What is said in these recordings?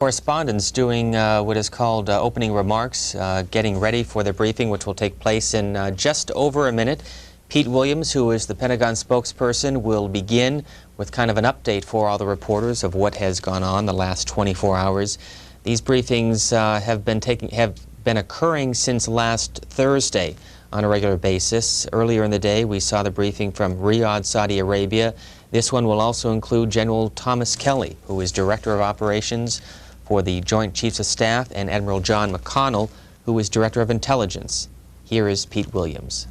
Correspondents doing what is called opening remarks, getting ready for the briefing, which will take place in just over a minute. Pete Williams, who is the Pentagon spokesperson, will begin with kind of an update for all the reporters of what has gone on the last 24 hours. These briefings have been occurring since last Thursday on a regular basis. Earlier in the day, we saw the briefing from Riyadh, Saudi Arabia. This one will also include General Thomas Kelly, who is Director of Operations for the Joint Chiefs of Staff, and Admiral John McConnell, who is Director of Intelligence. Here is Pete Williams.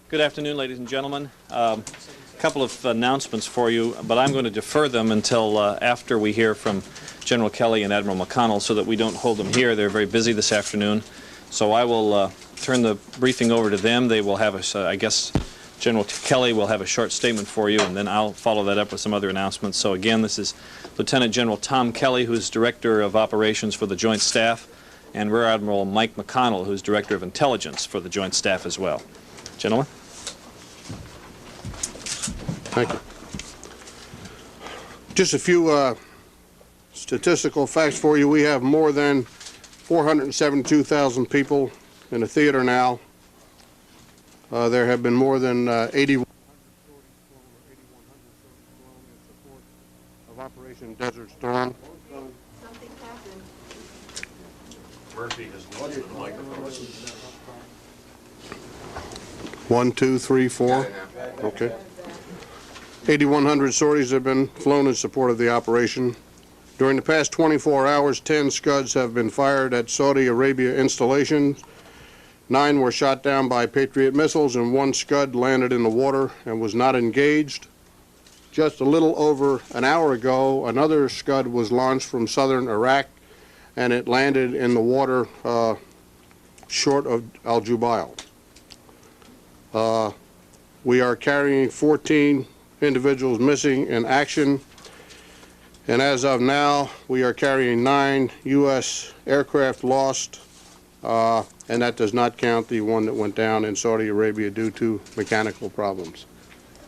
Good afternoon, ladies and gentlemen. A couple of announcements for you, but I'm going to defer them until after we hear from General Kelly and Admiral McConnell so that we don't hold them here. They're very busy this afternoon. So I will turn the briefing over to them. They will have I guess General Kelly will have a short statement for you, and then I'll follow that up with some other announcements. So again, this is Lieutenant General Tom Kelly, who's Director of Operations for the Joint Staff, and Rear Admiral Mike McConnell, who's Director of Intelligence for the Joint Staff as well. Gentlemen. Thank you. Just a few statistical facts for you. We have more than 472,000 people in the theater now. There have been more than 8,100 of Operation Desert Storm. Something happened. Murphy has lost the microphone. 1, 2, 3, 4. Okay. 8,100 sorties have been flown in support of the operation. During the past 24 hours, 10 Scuds have been fired at Saudi Arabia installations. 9 were shot down by Patriot missiles, and 1 Scud landed in the water and was not engaged. Just a little over an hour ago, another Scud was launched from southern Iraq, and it landed in the water short of Al Jubail. We are carrying 14 individuals missing in action, and as of now, we are carrying 9 U.S. aircraft lost. And that does not count the one that went down in Saudi Arabia due to mechanical problems.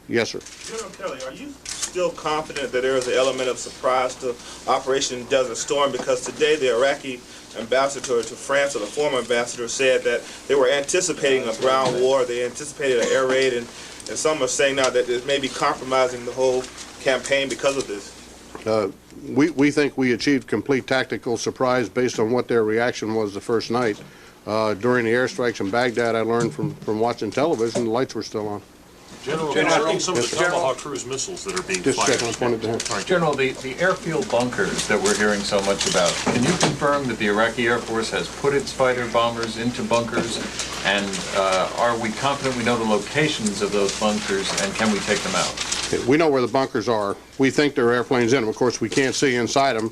Yes, sir. General Kelly, are you still confident that there is an element of surprise to Operation Desert Storm? Because today the Iraqi ambassador to France, or the former ambassador, said that they were anticipating a ground war, they anticipated an air raid, and some are saying now that it may be compromising the whole campaign because of this. We think we achieved complete tactical surprise based on what their reaction was the first night. During the airstrikes in Baghdad, I learned from watching television, the lights were still on. General, concerning some of the Tomahawk cruise missiles that are being fired. General, the airfield bunkers that we're hearing so much about, can you confirm that the Iraqi Air Force has put its fighter bombers into bunkers? And are we confident we know the locations of those bunkers, and can we take them out? We know where the bunkers are. We think there are airplanes in them. Of course, we can't see inside them.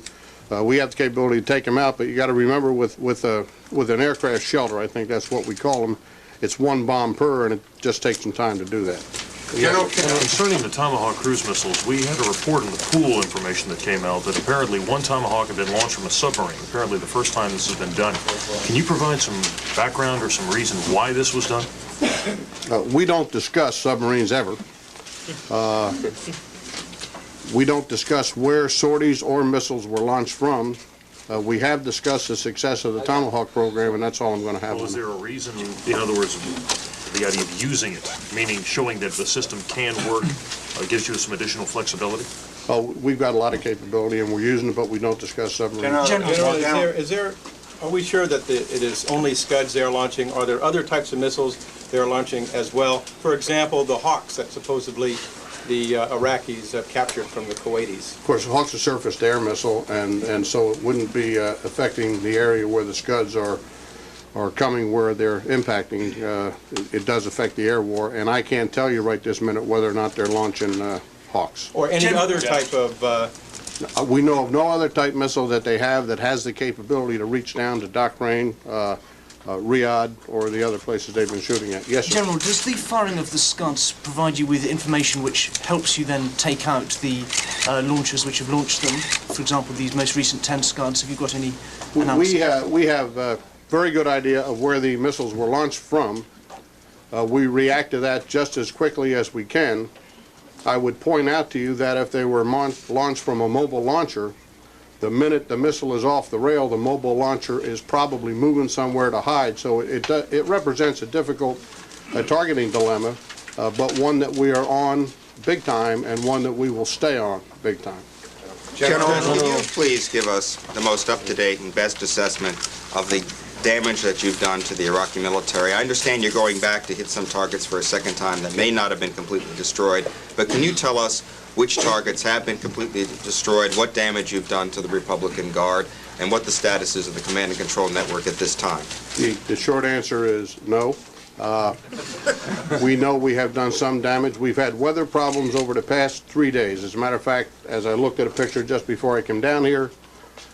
We have the capability to take them out, but you got to remember with an aircraft shelter, I think that's what we call them, it's 1 bomb per, and it just takes some time to do that. General, concerning the Tomahawk cruise missiles, we had a report in the pool information that came out that apparently 1 Tomahawk had been launched from a submarine, apparently the first time this has been done. Can you provide some background or some reason why this was done? We don't discuss submarines ever. We don't discuss where sorties or missiles were launched from. We have discussed the success of the Tomahawk program, and that's all I'm going to have. Well, is there a reason, in other words, the idea of using it, meaning showing that the system can work, gives you some additional flexibility? Oh, we've got a lot of capability, and we're using it, but we don't discuss submarines. General, are we sure that it is only Scuds they're launching? Are there other types of missiles they're launching as well? For example, the Hawks that supposedly the Iraqis captured from the Kuwaitis. Of course, the Hawk's a surface-to-air missile, and so it wouldn't be affecting the area where the Scuds are coming, where they're impacting. It does affect the air war, and I can't tell you right this minute whether or not they're launching Hawks. Or any other type of... we know of no other type missile that they have that has the capability to reach down to Bahrain, Riyadh, or the other places they've been shooting at. Yes, sir. General, does the firing of the Scuds provide you with information which helps you then take out the launchers which have launched them? For example, these most recent 10 Scuds, have you got any announcements? We have a very good idea of where the missiles were launched from. We react to that just as quickly as we can. I would point out to you that if they were launched from a mobile launcher, The minute the missile is off the rail, the mobile launcher is probably moving somewhere to hide. So it represents a difficult targeting dilemma, but one that we are on big time and one that we will stay on big time. General, can you please give us the most up-to-date and best assessment of the damage that you've done to the Iraqi military? I understand you're going back to hit some targets for a second time that may not have been completely destroyed, but can you tell us which targets have been completely destroyed, what damage you've done to the Republican Guard, and what the status is of the command and control network at this time? The short answer is no. We know we have done some damage. We've had weather problems over the past 3 days. As a matter of fact, as I looked at a picture just before I came down here,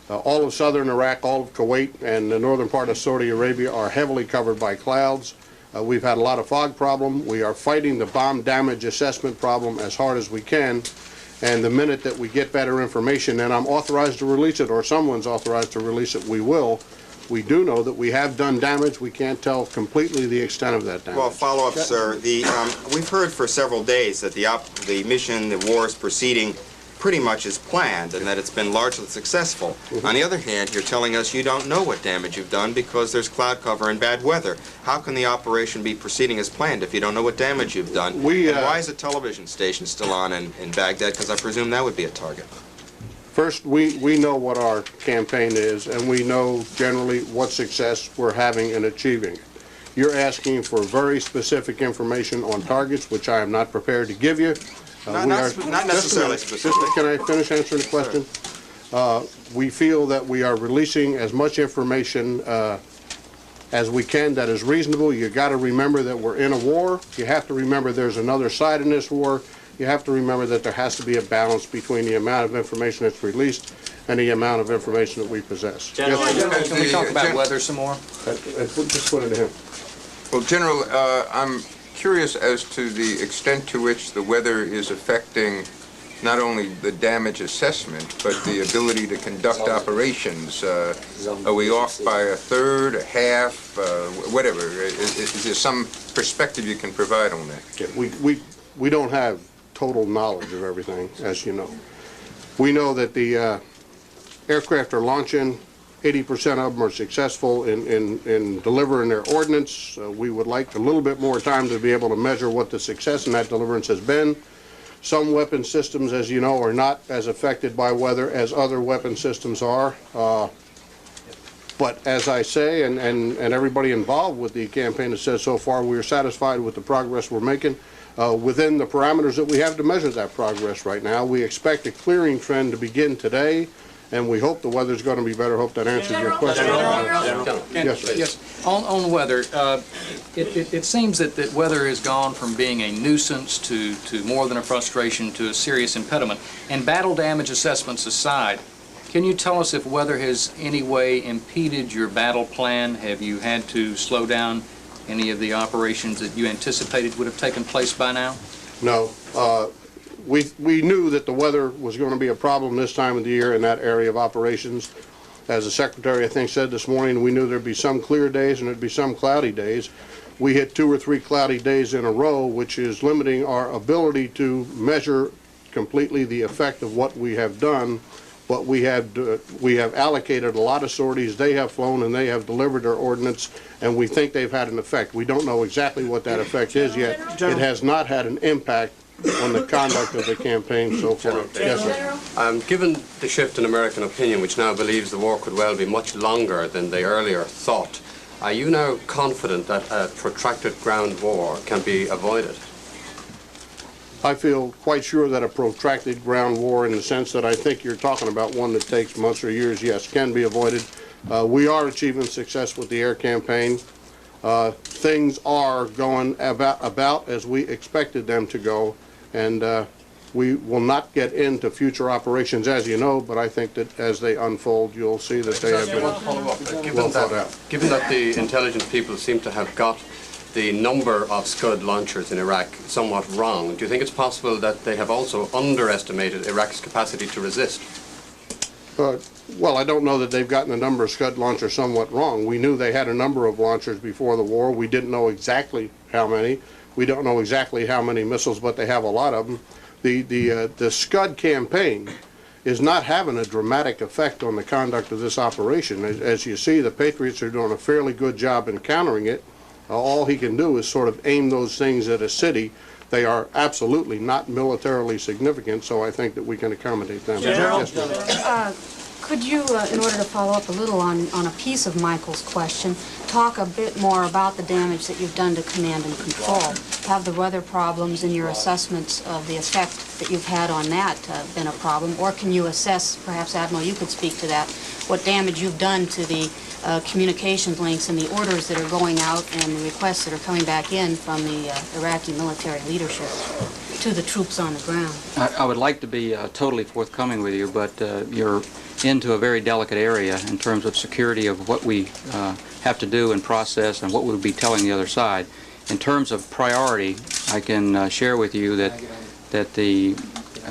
all of southern Iraq, all of Kuwait, and the northern part of Saudi Arabia are heavily covered by clouds. We've had a lot of fog problem. We are fighting the bomb damage assessment problem as hard as we can. And the minute that we get better information, and I'm authorized to release it, or someone's authorized to release it, we will. We do know that we have done damage. We can't tell completely the extent of that damage. Well, follow up, sir. We've heard for several days that the mission, the war is proceeding pretty much as planned and that it's been largely successful. On the other hand, you're telling us you don't know what damage you've done because there's cloud cover and bad weather. How can the operation be proceeding as planned if you don't know what damage you've done? And why is a television station still on in Baghdad? Because I presume that would be a target. First, we know what our campaign is, and we know generally what success we're having in achieving it. You're asking for very specific information on targets, which I am not prepared to give you. Not necessarily specific. Can I finish answering the question? We feel that we are releasing as much information as we can that is reasonable. You got to remember that we're in a war. You have to remember there's another side in this war. You have to remember that there has to be a balance between the amount of information that's released and the amount of information that we possess. General, yes, can we talk about weather some more? Just put it to him. Well, General, I'm curious as to the extent to which the weather is affecting not only the damage assessment, but the ability to conduct operations. Are we off by a third, a half, whatever? Is there some perspective you can provide on that? Yeah, we don't have total knowledge of everything, as you know. We know that the aircraft are launching. 80% of them are successful in delivering their ordnance. We would like a little bit more time to be able to measure what the success in that deliverance has been. Some weapon systems, as you know, are not as affected by weather as other weapon systems are. But as I say, and everybody involved with the campaign has said so far, we are satisfied with the progress we're making within the parameters that we have to measure that progress right now. We expect a clearing trend to begin today, and we hope the weather's going to be better. Hope that answers your question. Yes, sir. Yes. On weather, it seems that weather has gone from being a nuisance to more than a frustration to a serious impediment. And battle damage assessments aside, can you tell us if weather has any way impeded your battle plan? Have you had to slow down any of the operations that you anticipated would have taken place by now? No. We knew that the weather was going to be a problem this time of the year in that area of operations. As the Secretary, I think, said this morning, we knew there'd be some clear days and there'd be some cloudy days. We hit 2 or 3 cloudy days in a row, which is limiting our ability to measure completely the effect of what we have done. But we have allocated a lot of sorties. They have flown and they have delivered their ordnance, and we think they've had an effect. We don't know exactly what that effect is yet. It has not had an impact on the conduct of the campaign so far. Yes, sir. Given the shift in American opinion, which now believes the war could well be much longer than they earlier thought, are you now confident that a protracted ground war can be avoided? I feel quite sure that a protracted ground war, in the sense that I think you're talking about one that takes months or years, yes, can be avoided. We are achieving success with the air campaign. Things are going about as we expected them to go, and we will not get into future operations, as you know, but I think that as they unfold, you'll see that they have been well thought out. Given that the intelligence people seem to have got the number of Scud launchers in Iraq somewhat wrong, do you think it's possible that they have also underestimated Iraq's capacity to resist? Well, I don't know that they've gotten the number of Scud launchers somewhat wrong. We knew they had a number of launchers before the war. We didn't know exactly how many. We don't know exactly how many missiles, but they have a lot of them. The Scud campaign is not having a dramatic effect on the conduct of this operation. As you see, the Patriots are doing a fairly good job in countering it. All he can do is sort of aim those things at a city. They are absolutely not militarily significant, so I think that we can accommodate them. General, Yes, could you, in order to follow up a little on a piece of Michael's question, talk a bit more about the damage that you've done to command and control? Have the weather problems in your assessments of the effect that you've had on that been a problem? Or can you assess, perhaps Admiral, you could speak to that, what damage you've done to the communications links and the orders that are going out and the requests that are coming back in from the Iraqi military leadership to the troops on the ground? I would like to be totally forthcoming with you, but you're into a very delicate area in terms of security of what we have to do and process and what we'll be telling the other side. In terms of priority, I can share with you that the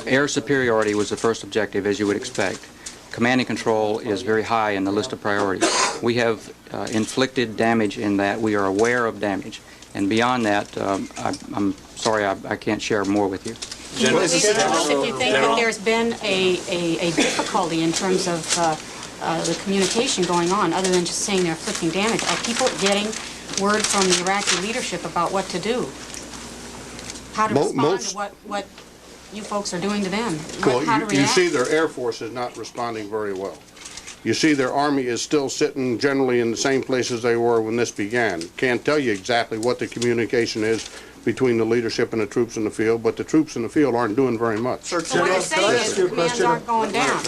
air superiority was the first objective, as you would expect. Command and control is very high in the list of priorities. We have inflicted damage in that. We are aware of damage. And beyond that, I'm sorry I can't share more with you. If you think that there's been a difficulty in terms of the communication going on, other than just saying they're inflicting damage, are people getting word from the Iraqi leadership about what to do? How to respond to what you folks are doing to them? Well, How to you react? see their Air Force is not responding very well. You see their Army is still sitting generally in the same places they were when this began. Can't tell you exactly what the communication is between the leadership and the troops in the field, but the troops in the field aren't doing very much. So what you're saying is the commands aren't going down.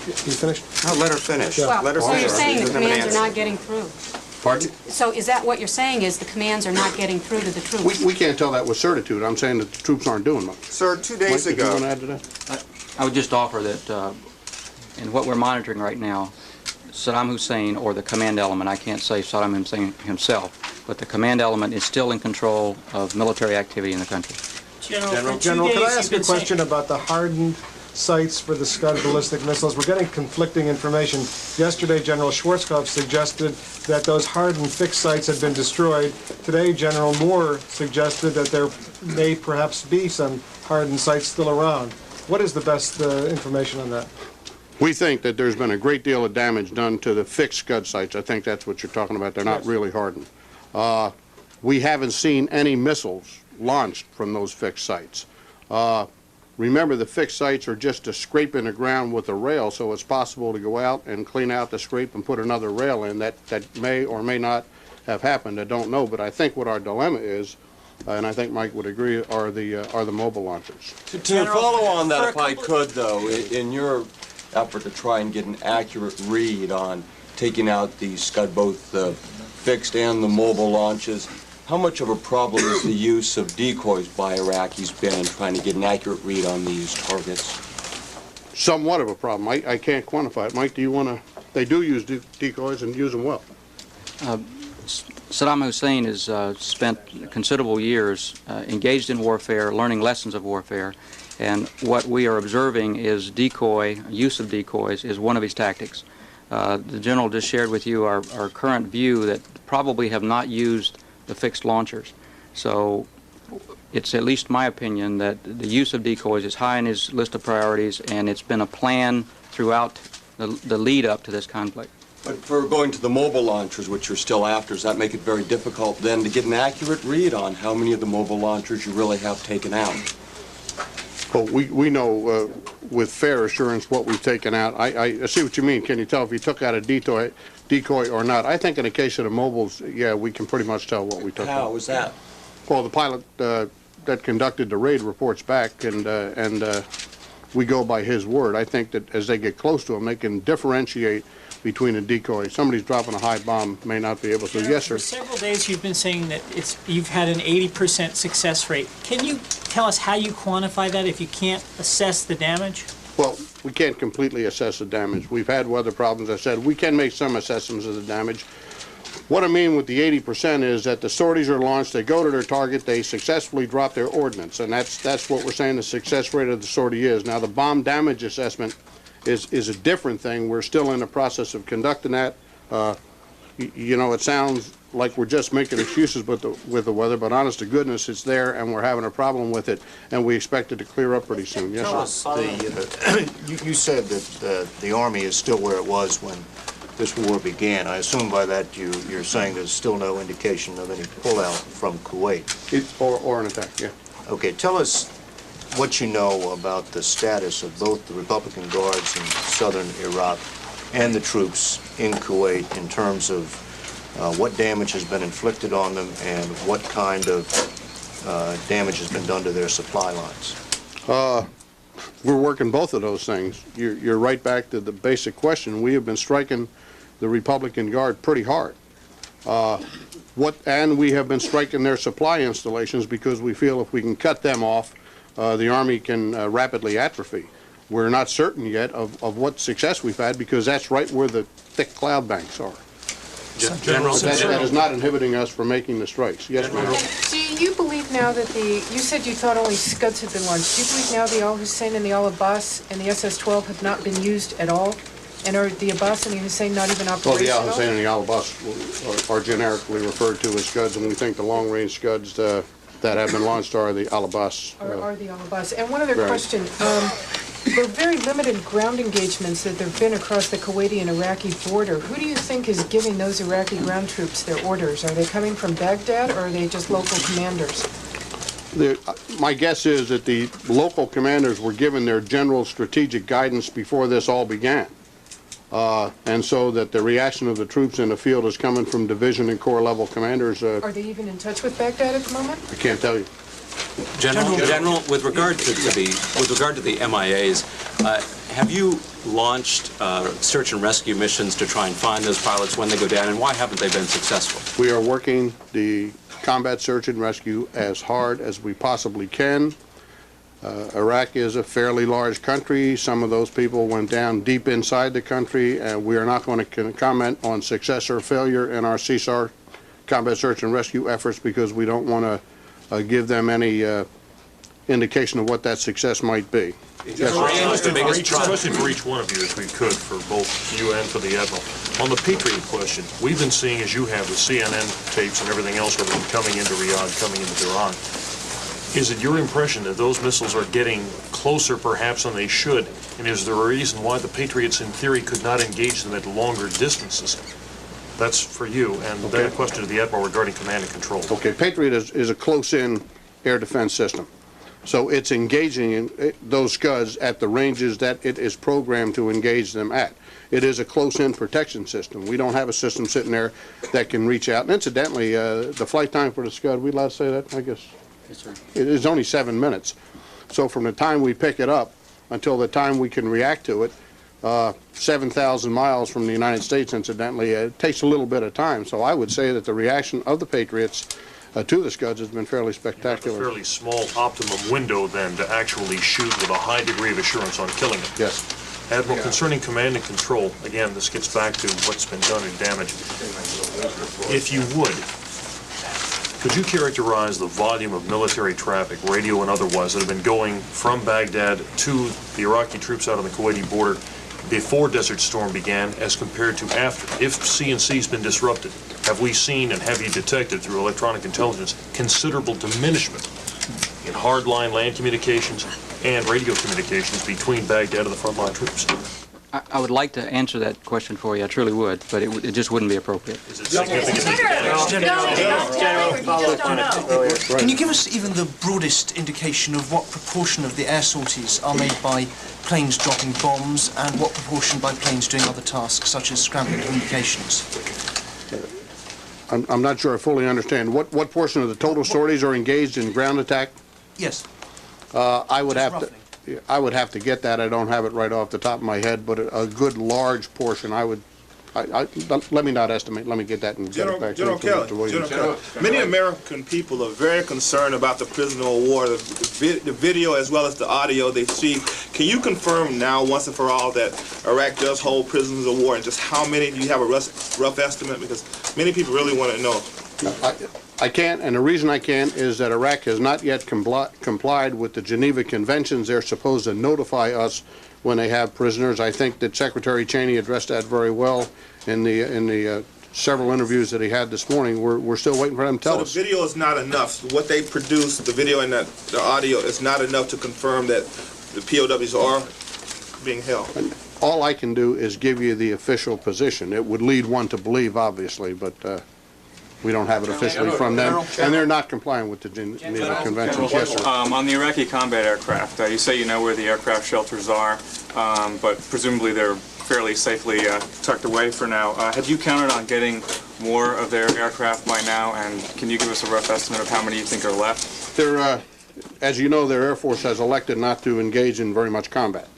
You finished? No, let her finish. Well, Let her so finish. you're saying the Give him an commands are answer. not getting through. Pardon? So is that what you're saying, is the commands are not getting through to the troops? We can't tell that with certitude. I'm saying that the troops aren't doing much. Sir, 2 days Mike, did you ago, want to add to that? I would just offer that in what we're monitoring right now, Saddam Hussein, or the command element, I can't say Saddam Hussein himself, but the command element is still in control of military activity in the country. General, could I ask a question about the hardened sites for the Scud ballistic missiles? We're getting conflicting information. Yesterday, General Schwarzkopf suggested that those hardened fixed sites had been destroyed. Today, General Moore suggested that there may perhaps be some hardened sites still around. What is the best information on that? We think that there's been a great deal of damage done to the fixed Scud sites. I think that's what you're talking about. They're not really hardened. We haven't seen any missiles launched from those fixed sites. Remember, the fixed sites are just a scrape in the ground with a rail, so it's possible to go out and clean out the scrape and put another rail in. That may or may not have happened. I don't know, but I think what our dilemma is, and I think Mike would agree, are the mobile launchers. To follow on that, if I could, though, in your effort to try and get an accurate read on taking out the Scud, both the fixed and the mobile launches, how much of a problem is the use of decoys by Iraqis been in trying to get an accurate read on these targets? Somewhat of a problem. I can't quantify it. Mike, do you want to? They do use decoys and use them well. Saddam Hussein has spent considerable years engaged in warfare, learning lessons of warfare, and what we are observing is use of decoys is one of his tactics. The General just shared with you our current view that probably have not used the fixed launchers. So it's at least my opinion that the use of decoys is high in his list of priorities, and it's been a plan throughout the lead up to this conflict. But for going to the mobile launchers, which you're still after, does that make it very difficult then to get an accurate read on how many of the mobile launchers you really have taken out? Well, we know with fair assurance what we've taken out. I see what you mean. Can you tell if you took out a decoy or not? I think in the case of the mobiles, yeah, we can pretty much tell what we took out. How was that? Well, the pilot that conducted the raid reports back, and we go by his word. I think that as they get close to him, they can differentiate between a decoy. Somebody's dropping a high bomb may not be able to. Yes, sir. For several days you've been saying that you've had an 80% success rate. Can you tell us how you quantify that if you can't assess the damage? Well, we can't completely assess the damage. We've had weather problems. I said we can make some assessments of the damage. What I mean with the 80% is that the sorties are launched, they go to their target, they successfully drop their ordnance, and that's what we're saying the success rate of the sortie is. Now, the bomb damage assessment is a different thing. We're still in the process of conducting that. you know, it sounds like we're just making excuses with the weather, but honest to goodness, it's there, and we're having a problem with it, and we expect it to clear up pretty soon. Yes, Tell sir. us, you said that the Army is still where it was when this war began. I assume by that you're saying there's still no indication of any pullout from Kuwait. Or an attack, yeah. Okay, tell us what you know about the status of both the Republican Guards in southern Iraq and the troops in Kuwait in terms of what damage has been inflicted on them and what kind of damage has been done to their supply lines. We're working both of those things. You're right back to the basic question. We have been striking the Republican Guard pretty hard. And we have been striking their supply installations because we feel if we can cut them off, the Army can rapidly atrophy. We're not certain yet of what success we've had because that's right where the thick cloud banks are. General, that is not inhibiting us from making the strikes. Yes, ma'am. Do you believe now that you said you thought only Scuds had been launched. Do you believe now the Al Hussein and the Al Abbas and the SS-12 have not been used at all? And are the Abbas and the Hussein not even operational? Well, the Al Hussein and the Al Abbas are generically referred to as Scuds, and we think the long-range Scuds that have been launched are the Al Abbas. Are the Al Abbas. And one other right. question. For very limited ground engagements that there have been across the Kuwaiti and Iraqi border, who do you think is giving those Iraqi ground troops their orders? Are they coming from Baghdad, or are they just local commanders? My guess is that the local commanders were given their general strategic guidance before this all began. And so that the reaction of the troops in the field is coming from division and corps level commanders. Are they even in touch with Baghdad at the moment? I can't tell you. General, with regard to the MIAs, have you launched search and rescue missions to try and find those pilots when they go down, and why haven't they been successful? We are working the combat search and rescue as hard as we possibly can. Iraq is a fairly large country. Some of those people went down deep inside the country, and we are not going to comment on success or failure in our CSAR combat search and rescue efforts because we don't want to give them any indication of what that success might be. Yes, question for each one of you, if we could, for both you and for the Admiral. On the Patriot question, we've been seeing, as you have, the CNN tapes and everything else of them coming into Riyadh, coming into Tehran. Is it your impression that those missiles are getting closer, perhaps, than they should? And is there a reason why the Patriots, in theory, could not engage them at longer distances? That's for you. And then a question to the Admiral regarding command and control. Okay, Patriot is a close-in air defense system. So it's engaging in those Scuds at the ranges that it is programmed to engage them at. It is a close-in protection system. We don't have a system sitting there that can reach out. And incidentally, the flight time for the Scud, we allowed to say that, I guess? Yes, sir. It is only 7 minutes. So from the time we pick it up until the time we can react to it, 7,000 miles from the United States, incidentally, it takes a little bit of time. So I would say that the reaction of the Patriots to the Scuds has been fairly spectacular. A fairly small optimum window, then, to actually shoot with a high degree of assurance on killing it. Yes. Admiral, concerning command and control, again, this gets back to what's been done in damage. If you would, could you characterize the volume of military traffic, radio and otherwise, that have been going from Baghdad to the Iraqi troops out on the Kuwaiti border before Desert Storm began as compared to after? If CNC's been disrupted, have we seen and have you detected through electronic intelligence considerable diminishment in hardline land communications and radio communications between Baghdad and the frontline troops? I would like to answer that question for you, I truly would, but it just wouldn't be appropriate. Is it significant? Can you give us even the broadest indication of what proportion of the air sorties are made by planes dropping bombs and what proportion by planes doing other tasks, such as scrambling communications? I'm not sure I fully understand. What portion of the total sorties are engaged in ground attack? Yes. I would have to get that. I don't have it right off the top of my head, but a good large portion. Let me not estimate. Let me get that and get it back General to Kelly, Mr. Williams. General Kelly, many American people are very concerned about the prisoner of war, the video as well as the audio they see. Can you confirm now, once and for all, that Iraq does hold prisoners of war, and just how many? Do you have a rough estimate? Because many people really want to know. I can't, and the reason I can't is that Iraq has not yet complied with the Geneva Conventions. They're supposed to notify us when they have prisoners. I think that Secretary Cheney addressed that very well in the several interviews that he had this morning. We're still waiting for them to tell us. So the video is not enough. What they produced, the video and the audio, is not enough to confirm that the POWs are being held. All I can do is give you the official position. It would lead one to believe, obviously, but we don't have it officially from them, and they're not complying with the Geneva Convention. Yes, sir. On the Iraqi combat aircraft, you say you know where the aircraft shelters are, but presumably they're fairly safely tucked away for now. Have you counted on getting more of their aircraft by now, and can you give us a rough estimate of how many you think are left? They're, as you know, their Air Force has elected not to engage in very much combat.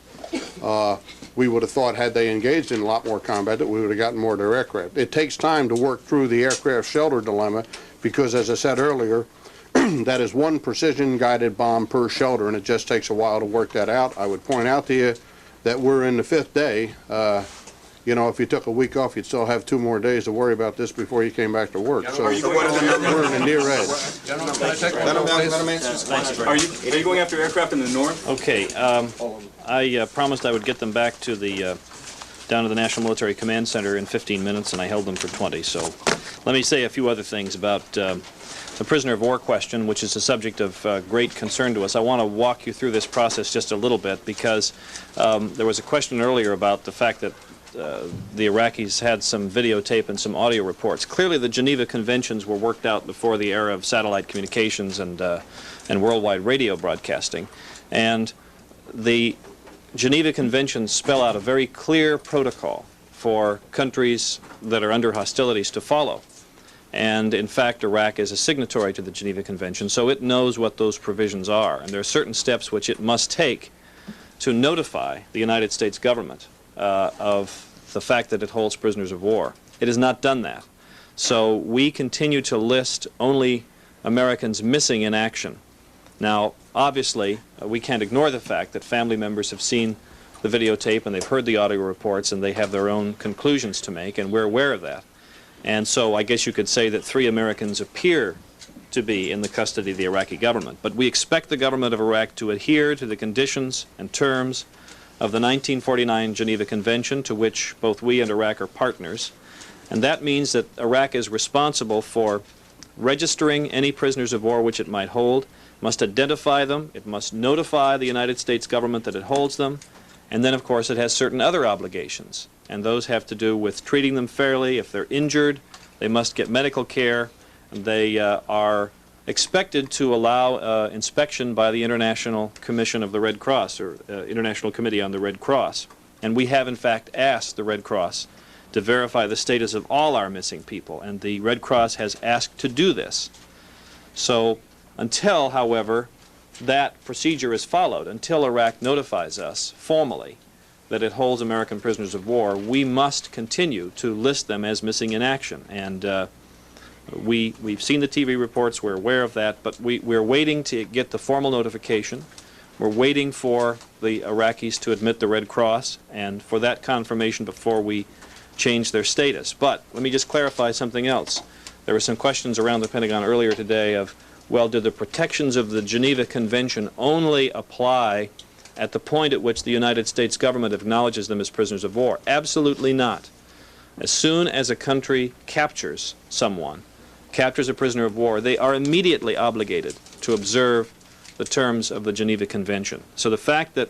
We would have thought, had they engaged in a lot more combat, that we would have gotten more of their aircraft. It takes time to work through the aircraft shelter dilemma because, as I said earlier, that is one precision-guided bomb per shelter, and it just takes a while to work that out. I would point out to you that we're in the 5th day. You know, if you took a week off, you'd still have 2 more days to worry about this before you came back to work. So we're in the near edge. Are you going after aircraft in the north? Okay. I promised I would get them back to the down to the National Military Command Center in 15 minutes, and I held them for 20. So let me say a few other things about the prisoner of war question, which is a subject of great concern to us. I want to walk you through this process just a little bit because there was a question earlier about the fact that the Iraqis had some videotape and some audio reports. Clearly the Geneva Conventions were worked out before the era of satellite communications and worldwide radio broadcasting. And the Geneva Conventions spell out a very clear protocol for countries that are under hostilities to follow. And in fact, Iraq is a signatory to the Geneva Convention, so it knows what those provisions are. And there are certain steps which it must take to notify the United States government of the fact that it holds prisoners of war. It has not done that. So we continue to list only Americans missing in action. Now, obviously, we can't ignore the fact that family members have seen the videotape and they've heard the audio reports and they have their own conclusions to make, and we're aware of that. And so I guess you could say that 3 Americans appear to be in the custody of the Iraqi government. But we expect the government of Iraq to adhere to the conditions and terms of the 1949 Geneva Convention, to which both we and Iraq are partners. And that means that Iraq is responsible for registering any prisoners of war which it might hold, must identify them, it must notify the United States government that it holds them, and then of course it has certain other obligations. And those have to do with treating them fairly. If they're injured, they must get medical care. And they are expected to allow inspection by the International Commission of the Red Cross, or International Committee on the Red Cross. And we have in fact asked the Red Cross to verify the status of all our missing people, and the Red Cross has asked to do this. So until, however, that procedure is followed, until Iraq notifies us formally that it holds American prisoners of war, we must continue to list them as missing in action. And we've seen the TV reports, we're aware of that, but we're waiting to get the formal notification. We're waiting for the Iraqis to admit the Red Cross and for that confirmation before we change their status. But let me just clarify something else. There were some questions around the Pentagon earlier today of, well, do the protections of the Geneva Convention only apply at the point at which the United States government acknowledges them as prisoners of war? Absolutely not. As soon as a country captures someone, captures a prisoner of war, they are immediately obligated to observe the terms of the Geneva Convention. So the fact that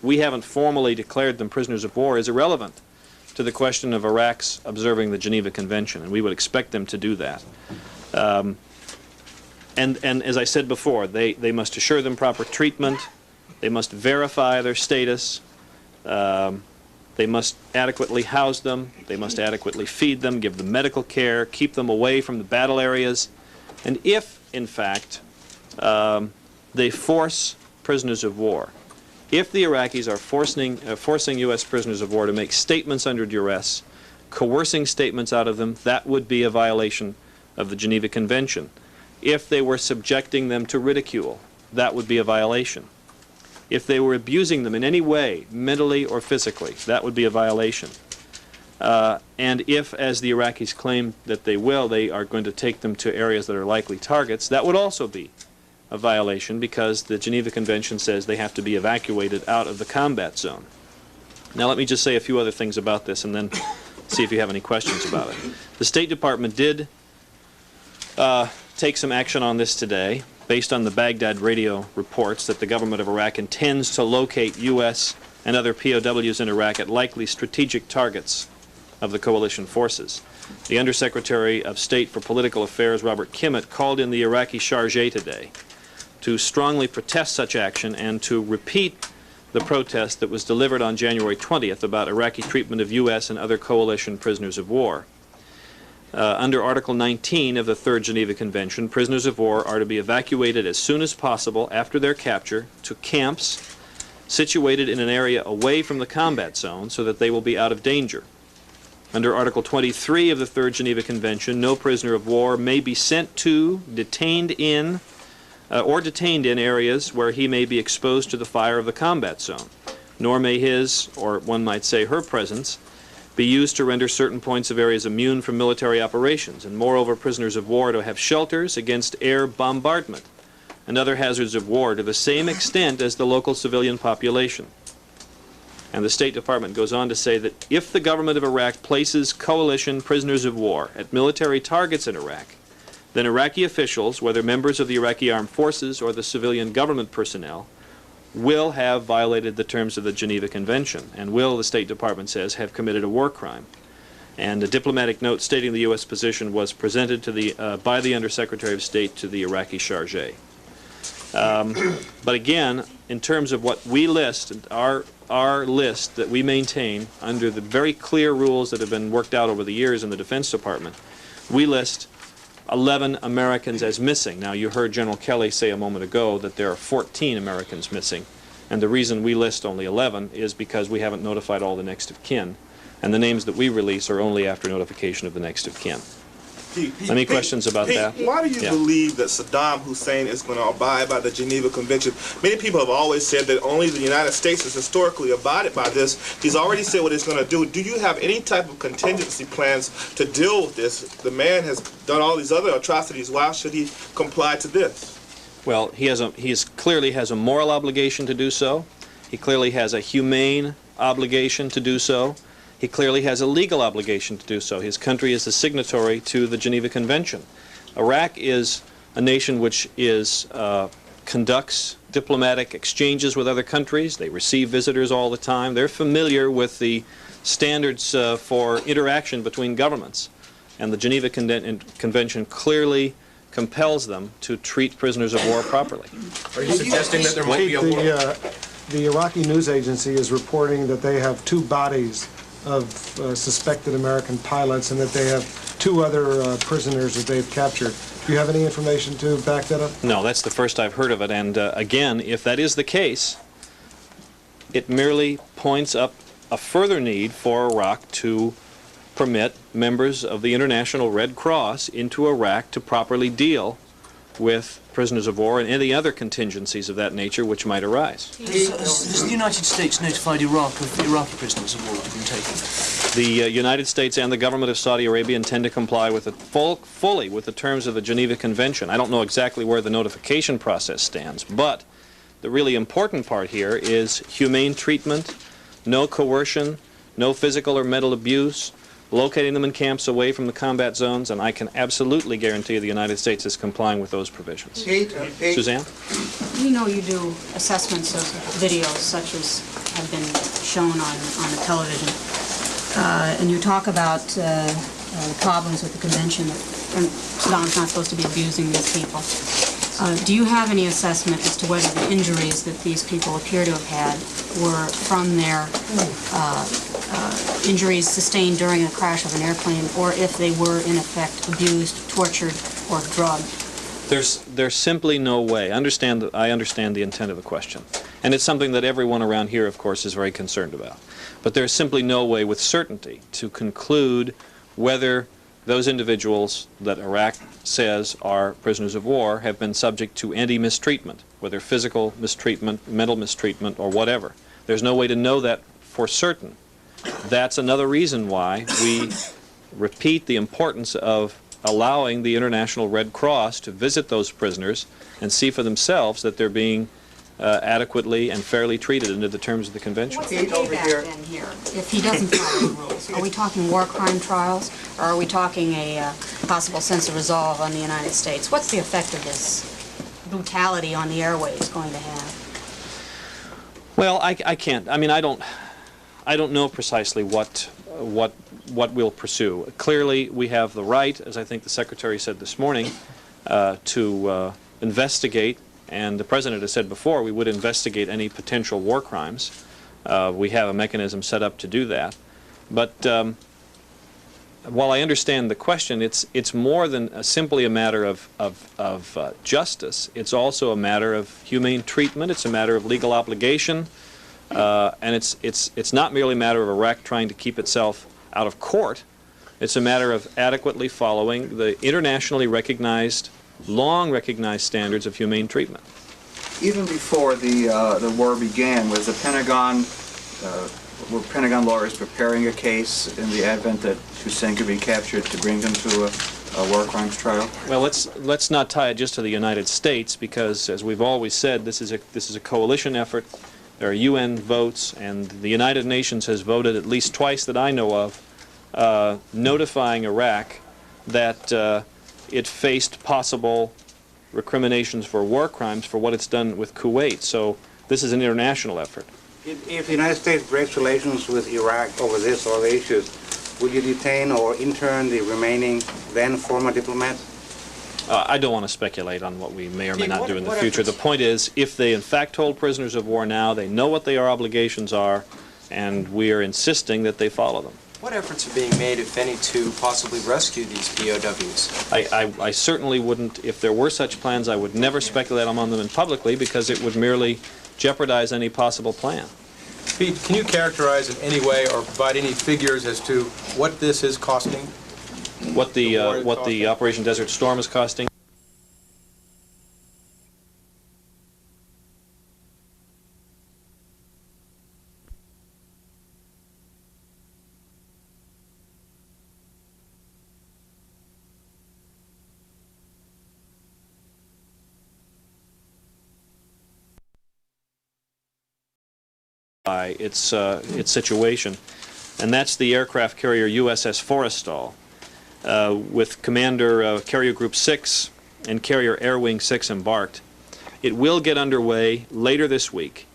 we haven't formally declared them prisoners of war is irrelevant to the question of Iraq's observing the Geneva Convention, and we would expect them to do that. And as I said before, they must assure them proper treatment, they must verify their status, they must adequately house them, they must adequately feed them, give them medical care, keep them away from the battle areas. And if, in fact, they force prisoners of war, if the Iraqis are forcing U.S. prisoners of war to make statements under duress, coercing statements out of them, that would be a violation of the Geneva Convention. If they were subjecting them to ridicule, that would be a violation. If they were abusing them in any way, mentally or physically, that would be a violation. And if, as the Iraqis claim that they will, they are going to take them to areas that are likely targets, that would also be a violation, because the Geneva Convention says they have to be evacuated out of the combat zone. Now let me just say a few other things about this, and then see if you have any questions about it. The State Department did take some action on this today, based on the Baghdad radio reports that the government of Iraq intends to locate U.S. and other POWs in Iraq at likely strategic targets of the coalition forces. The Undersecretary of State for Political Affairs, Robert Kimmitt, called in the Iraqi chargé today to strongly protest such action and to repeat the protest that was delivered on January 20th about Iraqi treatment of U.S. and other coalition prisoners of war. Under Article 19 of the Third Geneva Convention, prisoners of war are to be evacuated as soon as possible after their capture to camps situated in an area away from the combat zone so that they will be out of danger. Under Article 23 of the Third Geneva Convention, no prisoner of war may be sent to, detained in areas where he may be exposed to the fire of the combat zone, nor may his, or one might say her presence, be used to render certain points of areas immune from military operations, and moreover prisoners of war to have shelters against air bombardment and other hazards of war to the same extent as the local civilian population. And the State Department goes on to say that if the government of Iraq places coalition prisoners of war at military targets in Iraq, then Iraqi officials, whether members of the Iraqi armed forces or the civilian government personnel, will have violated the terms of the Geneva Convention and will, the State Department says, have committed a war crime. And a diplomatic note stating the U.S. position was presented to by the Undersecretary of State to the Iraqi chargé. But again, in terms of what we list, our list that we maintain under the very clear rules that have been worked out over the years in the Defense Department, we list 11 Americans as missing. Now, you heard General Kelly say a moment ago that there are 14 Americans missing, and the reason we list only 11 is because we haven't notified all the next of kin, and the names that we release are only after notification of the next of kin. Any questions about that? Why do you believe that Saddam Hussein is going to abide by the Geneva Convention? Many people have always said that only the United States has historically abided by this. He's already said what he's going to do. Do you have any type of contingency plans to deal with this? The man has done all these other atrocities. Why should he comply to this? Well, he clearly has a moral obligation to do so. He clearly has a humane obligation to do so. He clearly has a legal obligation to do so. His country is a signatory to the Geneva Convention. Iraq is a nation which conducts diplomatic exchanges with other countries. They receive visitors all the time. They're familiar with the standards for interaction between governments. And the Geneva Convention clearly compels them to treat prisoners of war properly. Are you suggesting that there might be a war? The Iraqi news agency is reporting that they have 2 bodies of suspected American pilots and that they have 2 other prisoners that they've captured. Do you have any information to back that up? No, that's the first I've heard of it. And again, if that is the case, it merely points up a further need for Iraq to permit members of the International Red Cross into Iraq to properly deal with prisoners of war and any other contingencies of that nature which might arise. Has the United States notified Iraq of the Iraqi prisoners of war that have been taken? The United States and the government of Saudi Arabia intend to comply with it fully with the terms of the Geneva Convention. I don't know exactly where the notification process stands, but the really important part here is humane treatment, no coercion, no physical or mental abuse, locating them in camps away from the combat zones, and I can absolutely guarantee the United States is complying with those provisions. Suzanne? We know you do assessments of videos such as have been shown on the television, and you talk about the problems with the convention, and Saddam's not supposed to be abusing these people. Do you have any assessment as to whether the injuries that these people appear to have had were from their injuries sustained during the crash of an airplane, or if they were in effect abused, tortured, or drugged? There's simply no way. I understand the intent of the question, and it's something that everyone around here, of course, is very concerned about. But there's simply no way with certainty to conclude whether those individuals that Iraq says are prisoners of war have been subject to any mistreatment, whether physical mistreatment, mental mistreatment, or whatever. There's no way to know that for certain. That's another reason why we repeat the importance of allowing the International Red Cross to visit those prisoners and see for themselves that they're being adequately and fairly treated under the terms of the convention. What's the payback then here, if he doesn't follow the rules? Are we talking war crime trials, or are we talking a possible sense of resolve on the United States? What's the effect of this brutality on the airways going to have? Well, I can't. I mean, I don't know precisely what we'll pursue. Clearly, we have the right, as I think the Secretary said this morning, to investigate. And the President has said before we would investigate any potential war crimes. We have a mechanism set up to do that. But while I understand the question, it's more than simply a matter of justice. It's also a matter of humane treatment. It's a matter of legal obligation. And it's not merely a matter of Iraq trying to keep itself out of court. It's a matter of adequately following the internationally recognized, long recognized standards of humane treatment. Even before the war began, was the Pentagon, were Pentagon lawyers preparing a case in the event that Hussein could be captured to bring him to a war crimes trial? Well, let's not tie it just to the United States, because as we've always said, this is a coalition effort. There are UN votes, and the United Nations has voted at least twice that I know of, notifying Iraq that it faced possible recriminations for war crimes for what it's done with Kuwait. So this is an international effort. If the United States breaks relations with Iraq over this or other issues, would you detain or intern the remaining then former diplomats? I don't want to speculate on what we may or may not do in the future. The point is, if they in fact hold prisoners of war now, they know what their obligations are, and we are insisting that they follow them. What efforts are being made, if any, to possibly rescue these POWs? I certainly wouldn't, if there were such plans, I would never speculate on them publicly, because it would merely jeopardize any possible plan. Pete, can you characterize in any way or provide any figures as to what this is costing? What the Operation Desert Storm is costing? Its situation, and that's the aircraft carrier USS Forrestal, with Commander Carrier Group 6 and Carrier Air Wing 6 embarked. It will get underway later this week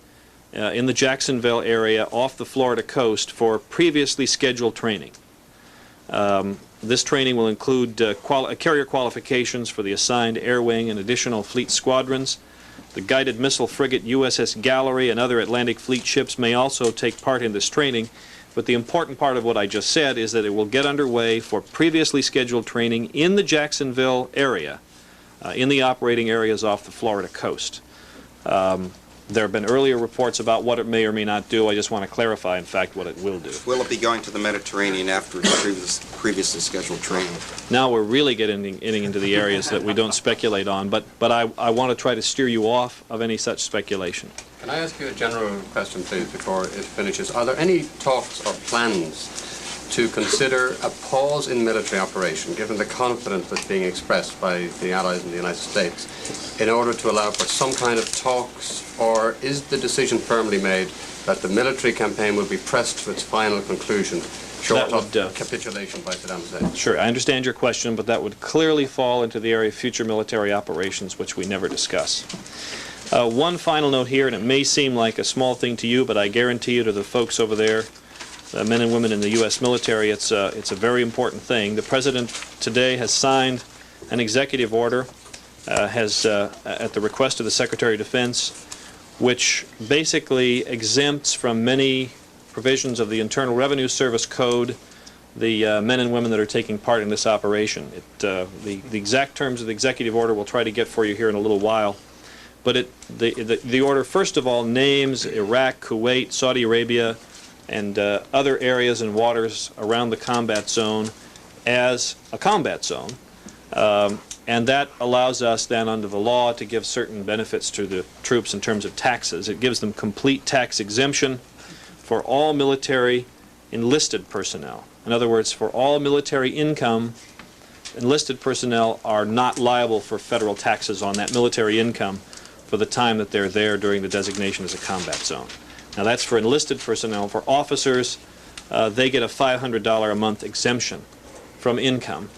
in the Jacksonville area off the Florida coast for previously scheduled training. This training will include carrier qualifications for the assigned air wing and additional fleet squadrons. The guided missile frigate USS Gallery and other Atlantic Fleet ships may also take part in this training, but the important part of what I just said is that it will get underway for previously scheduled training in the Jacksonville area, in the operating areas off the Florida coast. There have been earlier reports about what it may or may not do. I just want to clarify, in fact, what it will do. Will it be going to the Mediterranean after its previously scheduled training? Now we're really getting into the areas that we don't speculate on, but I want to try to steer you off of any such speculation. Can I ask you a general question, please, before it finishes? Are there any talks or plans to consider a pause in military operation, given the confidence that's being expressed by the Allies in the United States, in order to allow for some kind of talks, or is the decision firmly made that the military campaign will be pressed to its final conclusion, short of capitulation by Saddam Hussein? Sure, I understand your question, but that would clearly fall into the area of future military operations, which we never discuss. One final note here, and it may seem like a small thing to you, but I guarantee you to the folks over there, men and women in the U.S. military, it's a very important thing. The President today has signed an executive order, at the request of the Secretary of Defense, which basically exempts from many provisions of the Internal Revenue Service Code the men and women that are taking part in this operation. The exact terms of the executive order we'll try to get for you here in a little while. But the order, first of all, names Iraq, Kuwait, Saudi Arabia, and other areas and waters around the combat zone as a combat zone. And that allows us then under the law to give certain benefits to the troops in terms of taxes. It gives them complete tax exemption for all military enlisted personnel. In other words, for all military income, enlisted personnel are not liable for federal taxes on that military income for the time that they're there during the designation as a combat zone. Now that's for enlisted personnel. For officers, they get a $500 a month exemption from income.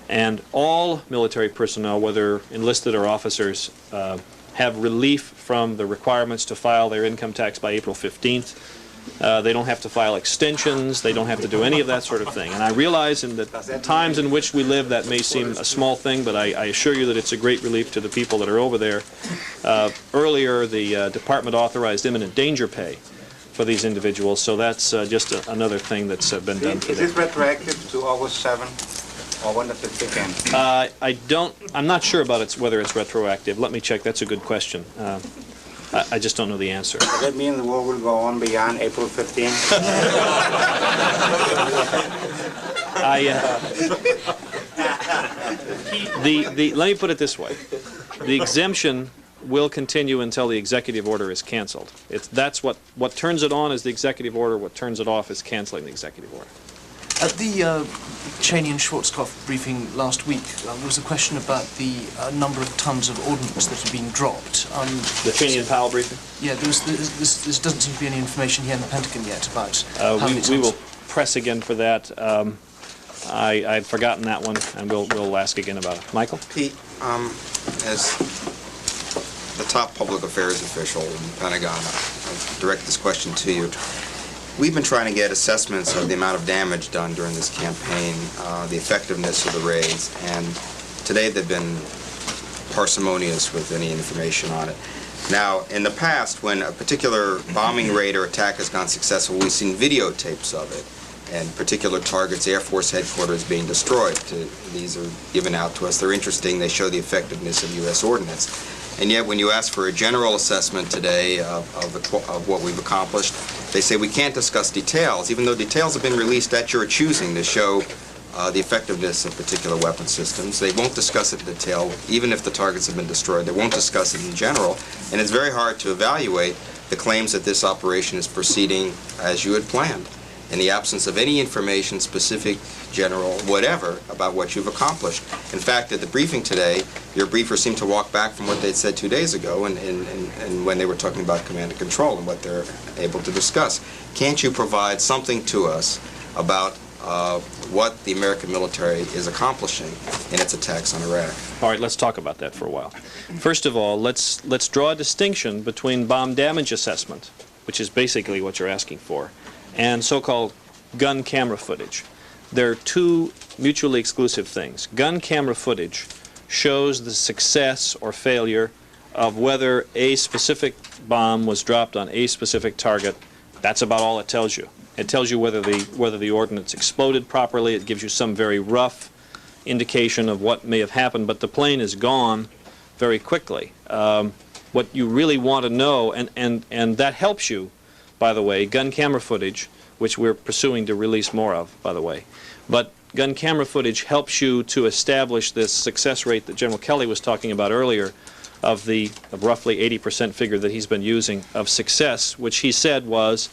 And all military personnel, whether enlisted or officers, have relief from the requirements to file their income tax by April 15th. They don't have to file extensions. They don't have to do any of that sort of thing. And I realize in the times in which we live that may seem a small thing, but I assure you that it's a great relief to the people that are over there. Earlier, the department authorized imminent danger pay for these individuals, so that's just another thing that's been done for them. Is this retroactive to August 7, or when does it begin? I'm not sure about whether it's retroactive. Let me check. That's a good question. I just don't know the answer. Does that mean the war will go on beyond April 15? Let me put it this way. The exemption will continue until the executive order is canceled. That's what turns it on is the executive order. What turns it off is canceling the executive order. At the Cheney and Schwarzkopf briefing last week, there was a question about the number of tons of ordnance that had been dropped. The Cheney and Powell briefing? Yeah, there doesn't seem to be any information here in the Pentagon yet about how many tons. We will press again for that. I'd forgotten that one, and we'll ask again about it. Michael? Pete, as the top public affairs official in the Pentagon, I'll direct this question to you. We've been trying to get assessments of the amount of damage done during this campaign, the effectiveness of the raids, and today they've been parsimonious with any information on it. Now, in the past, when a particular bombing raid or attack has gone successful, we've seen videotapes of it, and particular targets, Air Force headquarters being destroyed. These are given out to us. They're interesting. They show the effectiveness of U.S. ordnance. And yet, when you ask for a general assessment today of what we've accomplished, they say we can't discuss details, even though details have been released at your choosing to show the effectiveness of particular weapon systems. They won't discuss it in detail, even if the targets have been destroyed. They won't discuss it in general. And it's very hard to evaluate the claims that this operation is proceeding as you had planned, in the absence of any information, specific, general, whatever, about what you've accomplished. In fact, at the briefing today, your briefers seemed to walk back from what they'd said 2 days ago and when they were talking about command and control and what they're able to discuss. Can't you provide something to us about what the American military is accomplishing in its attacks on Iraq? All right, let's talk about that for a while. First of all, let's draw a distinction between bomb damage assessment, which is basically what you're asking for, and so-called gun camera footage. They're two mutually exclusive things. Gun camera footage shows the success or failure of whether a specific bomb was dropped on a specific target. That's about all it tells you. It tells you whether the ordnance exploded properly. It gives you some very rough indication of what may have happened, but the plane is gone very quickly. What you really want to know, and that helps you, by the way, gun camera footage, which we're pursuing to release more of, by the way. But gun camera footage helps you to establish this success rate that General Kelly was talking about earlier of the roughly 80% figure that he's been using of success, which he said was,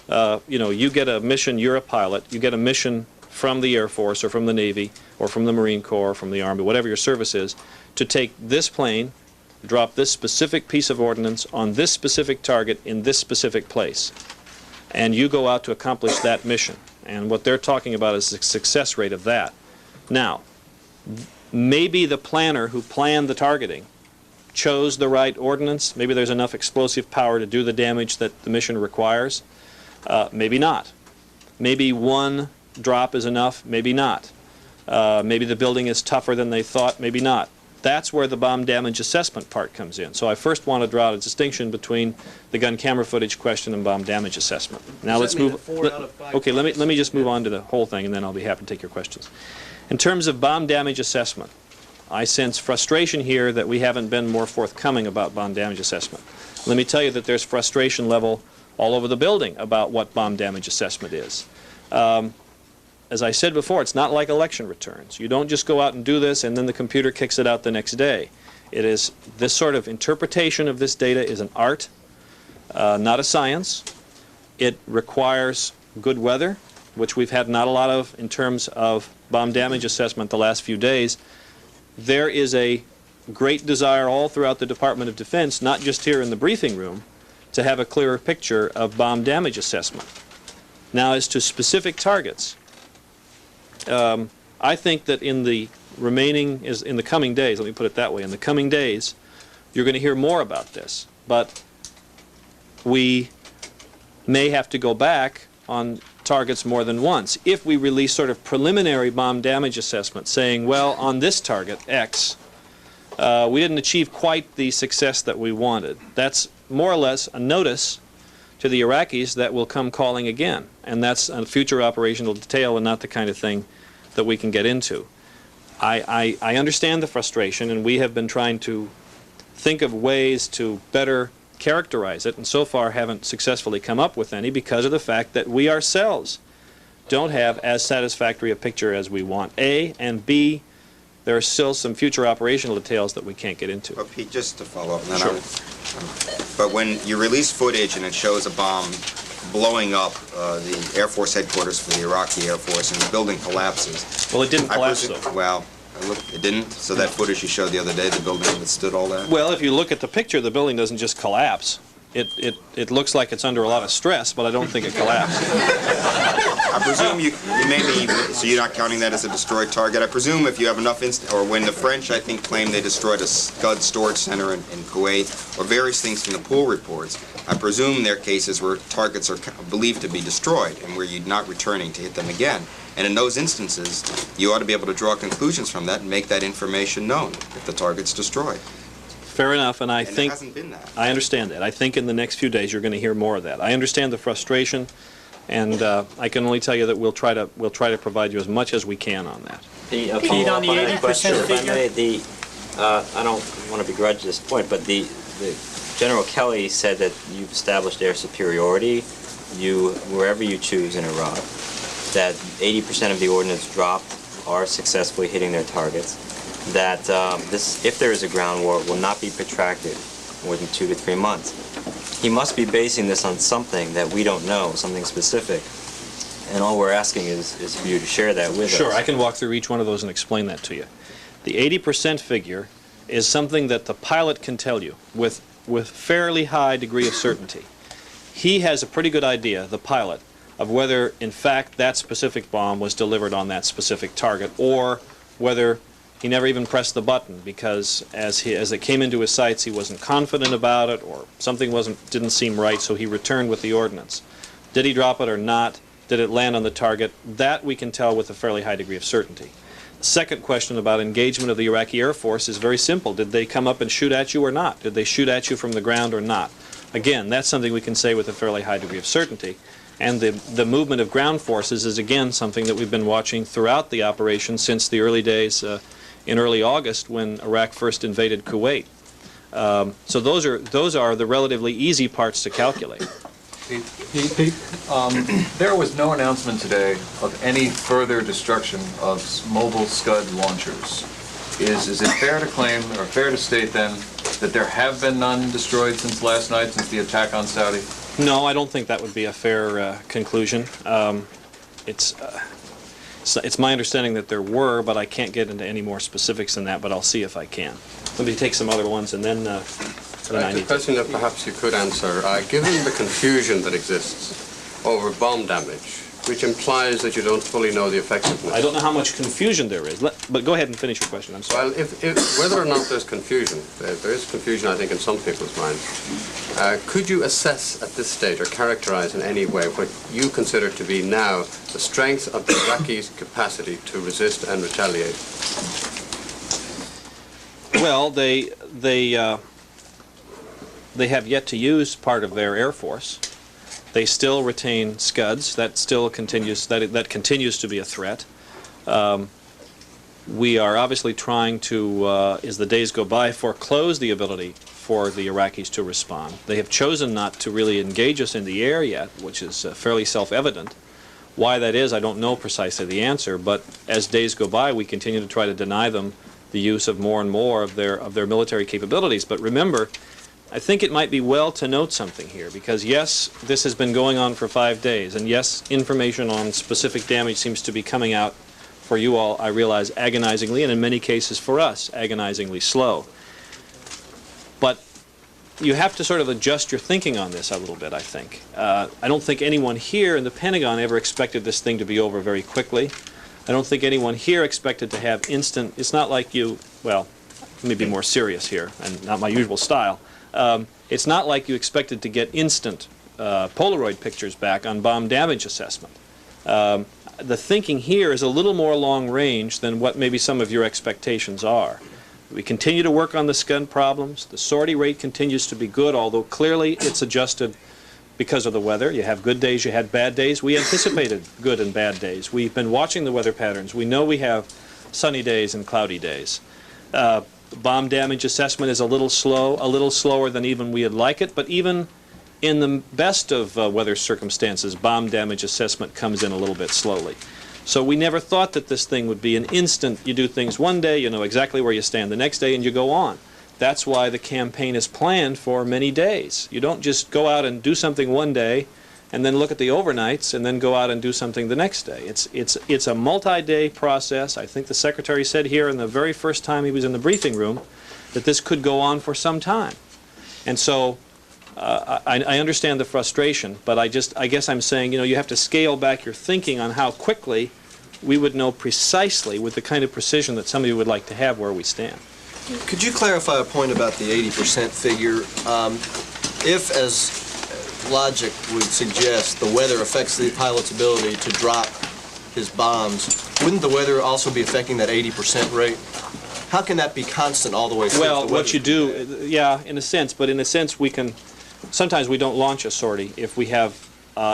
you get a mission, you're a pilot, you get a mission from the Air Force or from the Navy or from the Marine Corps or from the Army, whatever your service is, to take this plane, drop this specific piece of ordnance on this specific target in this specific place. And you go out to accomplish that mission. And what they're talking about is the success rate of that. Now, maybe the planner who planned the targeting chose the right ordnance. Maybe there's enough explosive power to do the damage that the mission requires. Maybe not. Maybe one drop is enough. Maybe not. Maybe the building is tougher than they thought. Maybe not. That's where the bomb damage assessment part comes in. So I first want to draw a distinction between the gun camera footage question and bomb damage assessment. Now let's move. Okay, let me just move on to the whole thing, and then I'll be happy to take your questions. In terms of bomb damage assessment, I sense frustration here that we haven't been more forthcoming about bomb damage assessment. Let me tell you that there's frustration level all over the building about what bomb damage assessment is. As I said before, it's not like election returns. You don't just go out and do this and then the computer kicks it out the next day. It is, this sort of interpretation of this data is an art, not a science. It requires good weather, which we've had not a lot of in terms of bomb damage assessment the last few days. There is a great desire all throughout the Department of Defense, not just here in the briefing room, to have a clearer picture of bomb damage assessment. Now, as to specific targets, I think that in the coming days, let me put it that way, in the coming days, you're going to hear more about this. But we may have to go back on targets more than once. If we release sort of preliminary bomb damage assessment saying, well, on this target, X, we didn't achieve quite the success that we wanted. That's more or less a notice to the Iraqis that will come calling again. And that's a future operational detail and not the kind of thing that we can get into. I understand the frustration, and we have been trying to think of ways to better characterize it, and so far haven't successfully come up with any because of the fact that we ourselves don't have as satisfactory a picture as we want. A, and B, there are still some future operational details that we can't get into. But Pete, just to follow up, and then Sure. but when you release footage and it shows a bomb blowing up the Air Force headquarters for the Iraqi Air Force and the building collapses. Well, it didn't collapse, though. Well, it didn't? So that footage you showed the other day, the building withstood all that? Well, if you look at the picture, the building doesn't just collapse. It looks like it's under a lot of stress, but I don't think it collapsed. I presume you may be, so you're not counting that as a destroyed target. I presume if you have enough, or when the French, I think, claim they destroyed a Scud storage center in Kuwait, or various things from the pool reports, I presume there are cases where targets are believed to be destroyed and where you're not returning to hit them again. And in those instances, you ought to be able to draw conclusions from that and make that information known if the target's destroyed. Fair enough, and I think it hasn't been that. I understand that. I think in the next few days you're going to hear more of that. I understand the frustration, and I can only tell you that we'll try to provide you as much as we can on that. Pete, on the 80% figure? I don't want to begrudge this point, but the General Kelly said that you've established air superiority, wherever you choose in Iraq, that 80% of the ordnance dropped are successfully hitting their targets, that if there is a ground war, it will not be protracted more than 2 to 3 months. He must be basing this on something that we don't know, something specific, and all we're asking is for you to share that with us. Sure, I can walk through each one of those and explain that to you. The 80% figure is something that the pilot can tell you with fairly high degree of certainty. He has a pretty good idea, the pilot, of whether in fact that specific bomb was delivered on that specific target, or whether he never even pressed the button because as it came into his sights he wasn't confident about it, or something didn't seem right, so he returned with the ordnance. Did he drop it or not? Did it land on the target? That we can tell with a fairly high degree of certainty. The second question about engagement of the Iraqi Air Force is very simple. Did they come up and shoot at you or not? Did they shoot at you from the ground or not? Again, that's something we can say with a fairly high degree of certainty. And the movement of ground forces is again something that we've been watching throughout the operation since the early days in early August when Iraq first invaded Kuwait. So those are the relatively easy parts to calculate. Pete, there was no announcement today of any further destruction of mobile Scud launchers. Is it fair to claim, or fair to state then, that there have been none destroyed since last night, since the attack on Saudi? No, I don't think that would be a fair conclusion. It's my understanding that there were, but I can't get into any more specifics than that, but I'll see if I can. Let me take some other ones and then I need a question that perhaps you could answer. Given the confusion that exists over bomb damage, which implies that you don't fully know the effectiveness. I don't know how much confusion there is, but go ahead and finish your question. I'm sorry. Well, if whether or not there's confusion, there is confusion, I think, in some people's minds. Could you assess at this stage or characterize in any way what you consider to be now the strength of the Iraqis' capacity to resist and retaliate? Well, they have yet to use part of their Air Force. They still retain Scuds. That still continues. That continues to be a threat. We are obviously trying to, as the days go by, foreclose the ability for the Iraqis to respond. They have chosen not to really engage us in the air yet, which is fairly self-evident. Why that is, I don't know precisely the answer. But as days go by, we continue to try to deny them the use of more and more of their military capabilities. But remember, I think it might be well to note something here, because yes, this has been going on for 5 days, and yes, information on specific damage seems to be coming out for you all, I realize, agonizingly, and in many cases for us, agonizingly slow. But you have to sort of adjust your thinking on this a little bit, I think. I don't think anyone here in the Pentagon ever expected this thing to be over very quickly. I don't think anyone here expected to have instant, it's not like you, well, let me be more serious here, and not my usual style. It's not like you expected to get instant Polaroid pictures back on bomb damage assessment. The thinking here is a little more long range than what maybe some of your expectations are. We continue to work on the Scud problems. The sortie rate continues to be good, although clearly it's adjusted because of the weather. You have good days, you had bad days. We anticipated good and bad days. We've been watching the weather patterns. We know we have sunny days and cloudy days. Bomb damage assessment is a little slower than even we would like it, but even in the best of weather circumstances, bomb damage assessment comes in a little bit slowly. So we never thought that this thing would be an instant, you do things one day, you know exactly where you stand the next day, and you go on. That's why the campaign is planned for many days. You don't just go out and do something one day and then look at the overnights and then go out and do something the next day. It's a multi-day process. I think the Secretary said here in the very first time he was in the briefing room that this could go on for some time. And so I understand the frustration, but I guess I'm saying, you know, you have to scale back your thinking on how quickly we would know precisely, with the kind of precision that some of you would like to have, where we stand. Could you clarify a point about the 80% figure? If, as logic would suggest, the weather affects the pilot's ability to drop his bombs, wouldn't the weather also be affecting that 80% rate? How can that be constant all the way through? Well, what you do, yeah, in a sense, but in a sense we can, sometimes we don't launch a sortie if we have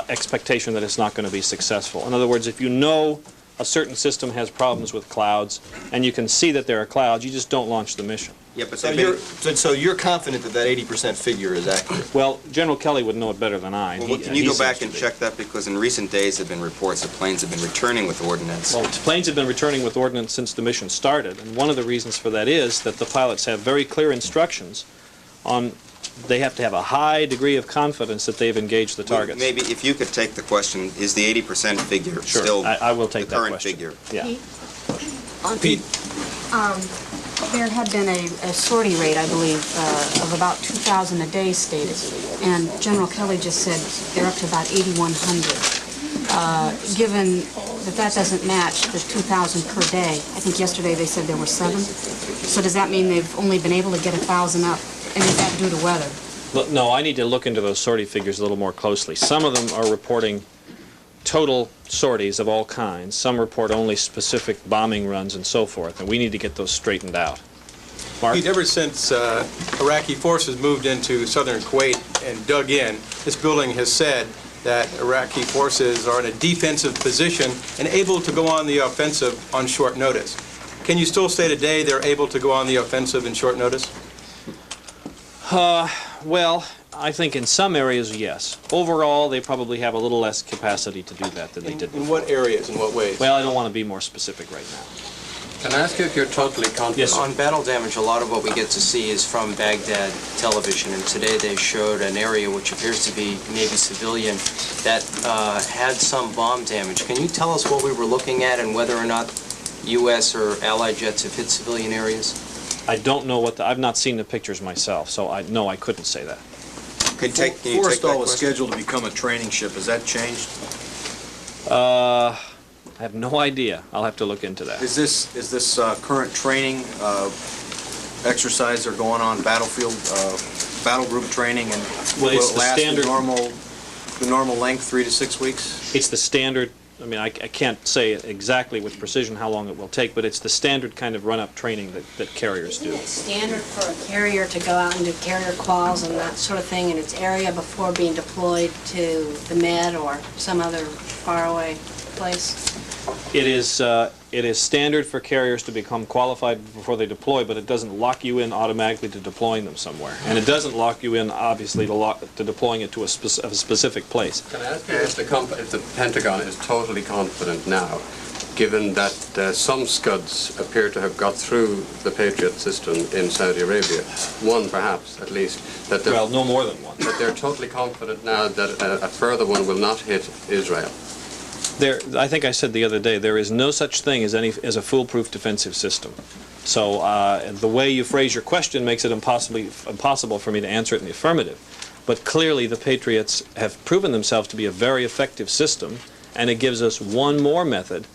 expectation that it's not going to be successful. In other words, if you know a certain system has problems with clouds and you can see that there are clouds, you just don't launch the mission. Yeah, but so you're confident that that 80% figure is accurate? Well, General Kelly would know it better than I. Well, can you go back and check that? Because in recent days there have been reports that planes have been returning with ordnance. Well, planes have been returning with ordnance since the mission started, and one of the reasons for that is that the pilots have very clear instructions on they have to have a high degree of confidence that they've engaged the targets. Maybe if you could take the question, is the 80% figure Sure, still I will take the that current question. figure? Yeah. Pete. There had been a sortie rate, I believe, of about 2,000 a day stated, and General Kelly just said they're up to about 8,100. Given that that doesn't match the 2,000 per day, I think yesterday they said there were 7. So does that mean they've only been able to get 1,000 up, and is that due to weather? Look, no, I need to look into those sortie figures a little more closely. Some of them are reporting total sorties of all kinds. Some report only specific bombing runs and so forth, and we need to get those straightened out. Mark? Pete, ever since Iraqi forces moved into southern Kuwait and dug in, this building has said that Iraqi forces are in a defensive position and able to go on the offensive on short notice. Can you still say today they're able to go on the offensive in short notice? Well, I think in some areas, yes. Overall, they probably have a little less capacity to do that than they did before. In what areas, in what ways? Well, I don't want to be more specific right now. Can I ask you if you're totally confident? Yes, sir. On battle damage, a lot of what we get to see is from Baghdad television, and today they showed an area which appears to be Navy civilian that had some bomb damage. Can you tell us what we were looking at and whether or not U.S. or Allied jets have hit civilian areas? I don't know what I've not seen the pictures myself, so I couldn't say that. Can you take Forrestal was question? scheduled to become a training ship. Has that changed? I have no idea. I'll have to look into that. Is this current training exercise they're going on battlefield battle group training, and Well, it's will it the last standard- the normal length, 3 to 6 weeks? It's the standard. I mean, I can't say exactly with precision how long it will take, but it's the standard kind of run-up training that carriers do. Isn't it standard for a carrier to go out and do carrier quals and that sort of thing in its area before being deployed to the Med or some other faraway place? It is standard for carriers to become qualified before they deploy, but it doesn't lock you in automatically to deploying them somewhere. And it doesn't lock you in, obviously, to deploying it to a specific place. Can I ask you if the Pentagon is totally confident now, given that some Scuds appear to have got through the Patriot system in Saudi Arabia, one perhaps at least, that they're, well, no more than one. That they're totally confident now that a further one will not hit Israel? I think I said the other day, there is no such thing as a foolproof defensive system. So the way you phrase your question makes it impossible for me to answer it in the affirmative. But clearly the Patriots have proven themselves to be a very effective system, and it gives us one more method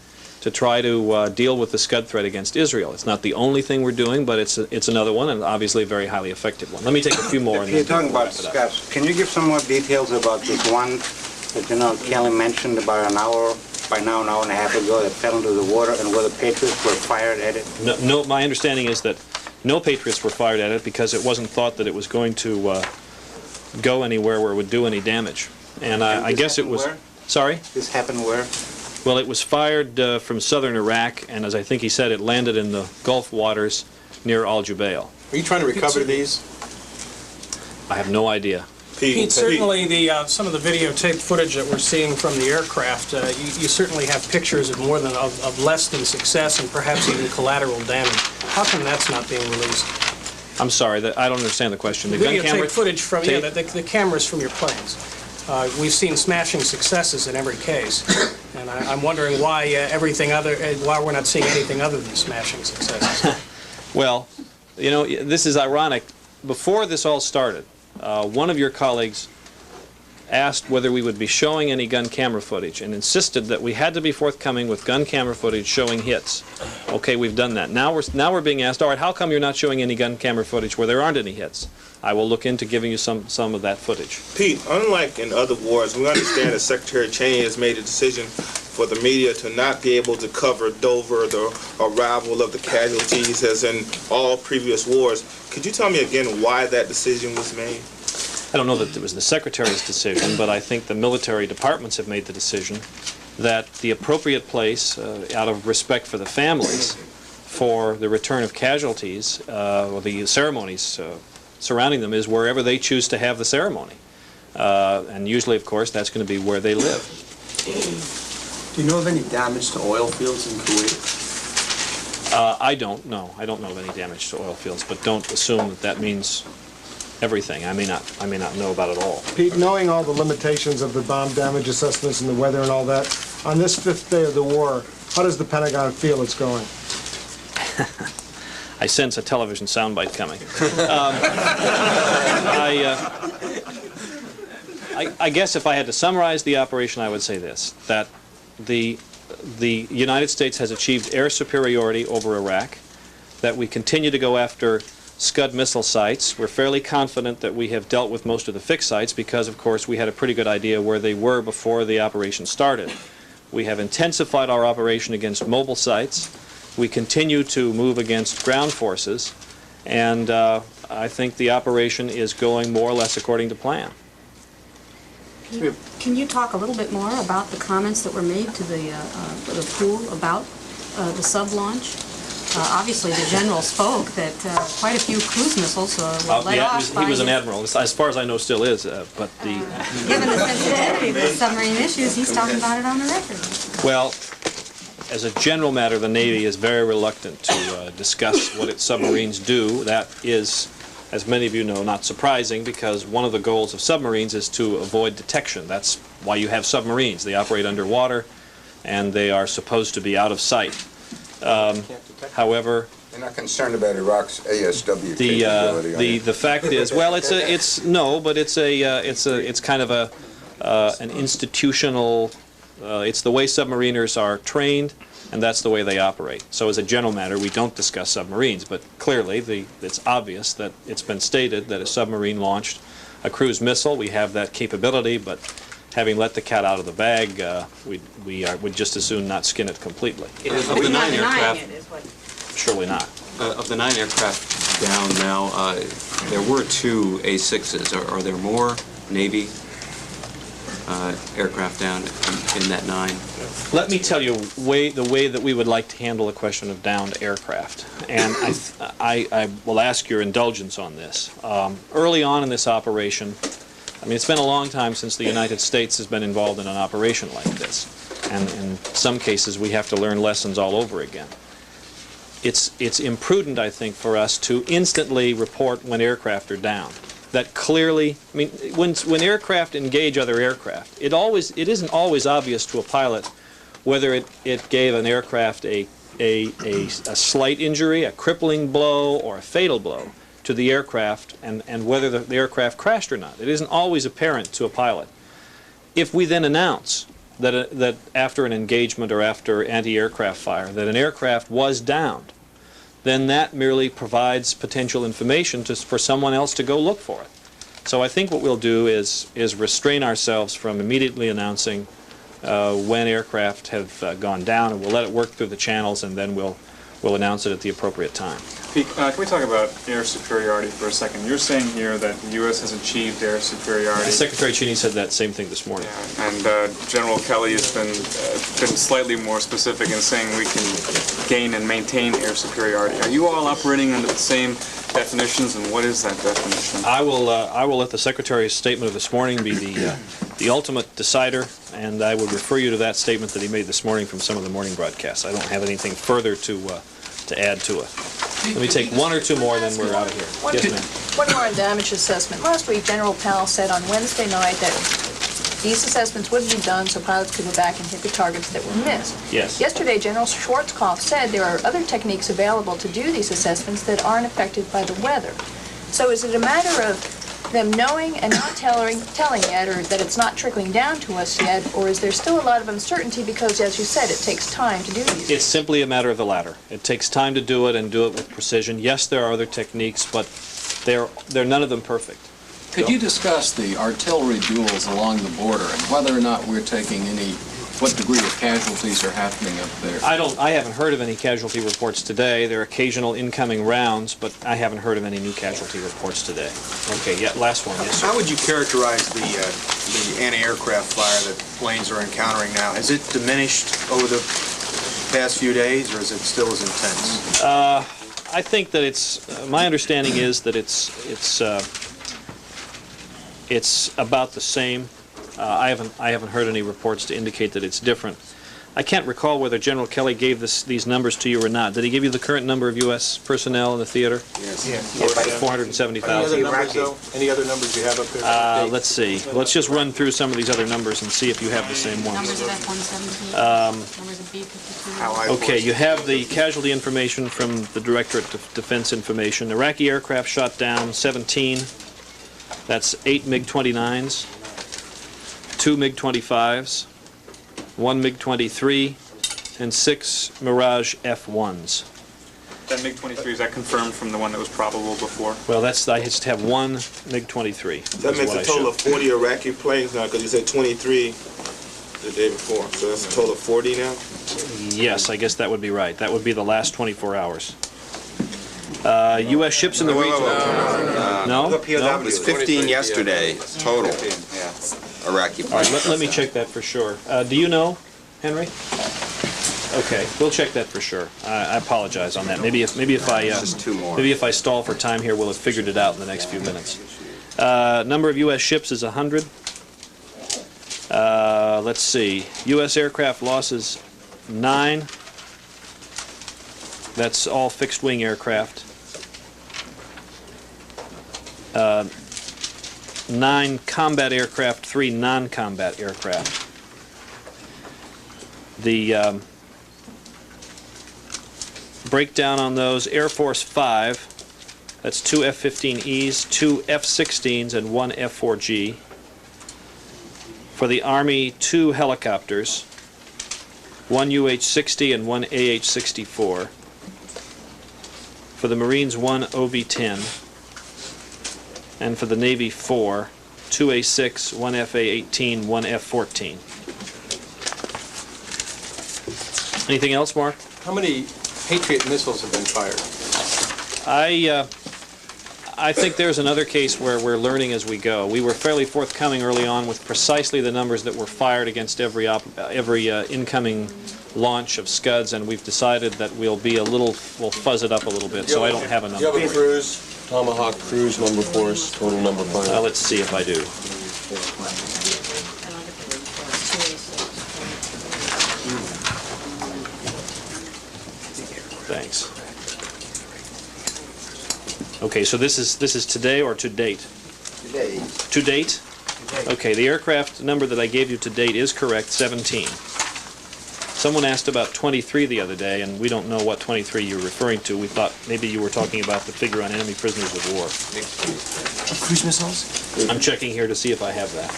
to try to deal with the Scud threat against Israel. It's not the only thing we're doing, but it's another one, and obviously a very highly effective one. Let me take a few more. If you're talking about Scuds, can you give some more details about this one that General Kelly mentioned about an hour and a half ago that fell into the water, and whether Patriots were fired at it? No, my understanding is that no Patriots were fired at it because it wasn't thought that it was going to go anywhere where it would do any damage. And I guess it was... Where? Sorry? This happened where? Well, it was fired from southern Iraq, and as I think he said, it landed in the Gulf waters near Al Jubail. Are you trying to recover these? I have no idea. Pete, certainly some of the videotape footage that we're seeing from the aircraft, you certainly have pictures of of less than success and perhaps even collateral damage. How come that's not being released? I'm sorry, I don't understand the question. The gun videotape camera footage from the cameras from your planes. We've seen smashing successes in every case, and I'm wondering why why we're not seeing anything other than smashing successes. Well, you know, this is ironic. Before this all started, one of your colleagues asked whether we would be showing any gun camera footage and insisted that we had to be forthcoming with gun camera footage showing hits. Okay, we've done that. Now we're being asked, all right, how come you're not showing any gun camera footage where there aren't any hits? I will look into giving you some of that footage. Pete, unlike in other wars, we understand that Secretary Cheney has made a decision for the media to not be able to cover Dover, the arrival of the casualties, as in all previous wars. Could you tell me again why that decision was made? I don't know that it was the Secretary's decision, but I think the military departments have made the decision that the appropriate place, out of respect for the families, for the return of casualties, or the ceremonies surrounding them, is wherever they choose to have the ceremony. And usually, of course, that's going to be where they live. Do you know of any damage to oil fields in Kuwait? I don't know. I don't know of any damage to oil fields, but don't assume that that means everything. I may not know about it all. Pete, knowing all the limitations of the bomb damage assessments and the weather and all that, on this fifth day of the war, how does the Pentagon feel it's going? I sense a television soundbite coming. I guess if I had to summarize the operation, I would say this, that the United States has achieved air superiority over Iraq, that we continue to go after Scud missile sites. We're fairly confident that we have dealt with most of the fixed sites because, of course, we had a pretty good idea where they were before the operation started. We have intensified our operation against mobile sites. We continue to move against ground forces, and I think the operation is going more or less according to plan. Pete, can you talk a little bit more about the comments that were made to the pool about the sub-launch? Obviously, the general spoke that quite a few cruise missiles were let off by he was an admiral, as far as I know still is, but the... Given the sensitivity of the submarine issues, he's talking about it on the record. Well, as a general matter, the Navy is very reluctant to discuss what its submarines do. That is, as many of you know, not surprising, because one of the goals of submarines is to avoid detection. That's why you have submarines. They operate underwater, and they are supposed to be out of sight. However, they're not concerned about Iraq's ASW capability. The fact is, well, it's kind of an institutional. It's the way submariners are trained, and that's the way they operate. So, as a general matter, we don't discuss submarines. But clearly, it's obvious that it's been stated that a submarine launched a cruise missile. We have that capability, but having let the cat out of the bag, we'd just as soon not skin it completely. Of the 9 aircraft, surely not. Of the 9 aircraft down now, there were 2 A-6s. Are there more Navy aircraft down in that 9? Let me tell you the way that we would like to handle the question of downed aircraft, and I will ask your indulgence on this. Early on in this operation, I mean, it's been a long time since the United States has been involved in an operation like this, and in some cases we have to learn lessons all over again. It's imprudent, I think, for us to instantly report when aircraft are down. That clearly, I mean, when aircraft engage other aircraft, it isn't always obvious to a pilot whether it gave an aircraft a slight injury, a crippling blow, or a fatal blow to the aircraft, and whether the aircraft crashed or not. It isn't always apparent to a pilot. If we then announce that after an engagement or after anti-aircraft fire that an aircraft was downed, then that merely provides potential information for someone else to go look for it. So I think what we'll do is restrain ourselves from immediately announcing when aircraft have gone down, and we'll let it work through the channels, and then we'll announce it at the appropriate time. Pete, can we talk about air superiority for a second? You're saying here that the U.S. has achieved air superiority. Secretary Cheney said that same thing this morning. Yeah, and General Kelly has been slightly more specific in saying we can gain and maintain air superiority. Are you all operating under the same definitions, and what is that definition? I will let the Secretary's statement of this morning be the ultimate decider, and I would refer you to that statement that he made this morning from some of the morning broadcasts. I don't have anything further to add to it. Let me take one or two more, then we're out of here. Yes, ma'am. One more on damage assessment. Last week, General Powell said on Wednesday night that these assessments wouldn't be done so pilots could go back and hit the targets that were missed. Yes. Yesterday, General Schwarzkopf said there are other techniques available to do these assessments that aren't affected by the weather. So is it a matter of them knowing and not telling yet, or that it's not trickling down to us yet, or is there still a lot of uncertainty because, as you said, it takes time to do these? It's simply a matter of the latter. It takes time to do it, and do it with precision. Yes, there are other techniques, but they're none of them perfect. Could you discuss the artillery duels along the border and whether or not we're taking what degree of casualties are happening up there? I haven't heard of any casualty reports today. There are occasional incoming rounds, but I haven't heard of any new casualty reports today. Okay, yeah, last one. Yes, sir. How would you characterize the anti-aircraft fire that planes are encountering now? Has it diminished over the past few days, or is it still as intense? I think that my understanding is that it's about the same. I haven't heard any reports to indicate that it's different. I can't recall whether General Kelly gave these numbers to you or not. Did he give you the current number of U.S. personnel in the theater? Yes. Yeah. 470,000. Any other numbers you have up there? Let's see. Let's just run through some of these other numbers and see if you have the same ones. Numbers of F-117, numbers of B-52. Okay, you have the casualty information from the Directorate of Defense Information. Iraqi aircraft shot down 17. That's 8 MiG-29s, 2 MiG-25s, 1 MiG-23, and 6 Mirage F-1s. That MiG-23, is that confirmed from the one that was probable before? Well, I just have 1 MiG-23. That makes a total of 40 Iraqi planes now, because you said 23 the day before. So that's a total of 40 now? Yes, I guess that would be right. That would be the last 24 hours. U.S. ships in the region. No? It was 15 yesterday, total. Iraqi All right, planes. let me check that for sure. Do you know, Henry? Okay, we'll check that for sure. I apologize on that. Maybe if I stall for time here, we'll have figured it out in the next few minutes. Number of U.S. ships is 100. Let's see. U.S. aircraft losses 9. That's all fixed-wing aircraft. 9 combat aircraft, 3 non-combat aircraft. The breakdown on those: Air Force 5, that's 2 F-15Es, 2 F-16s, and 1 F-4G. For the Army, 2 helicopters, 1 UH-60 and 1 AH-64. For the Marines, 1 OV-10. And for the Navy, 4, 2 A-6, 1 FA-18, 1 F-14. Anything else, Mark? How many Patriot missiles have been fired? I think there's another case where we're learning as we go. We were fairly forthcoming early on with precisely the numbers that were fired against every incoming launch of Scuds, and we've decided that we'll fuzz it up a little bit, so I don't have a number. Do you have a cruise, Tomahawk cruise number for us, total number fired? Let's see if I do. Thanks. Okay, so this is today or to date? Today. To date? Okay, the aircraft number that I gave you to date is correct, 17. Someone asked about 23 the other day, and we don't know what 23 you're referring to. We thought maybe you were talking about the figure on enemy prisoners of war. Cruise missiles? I'm checking here to see if I have that.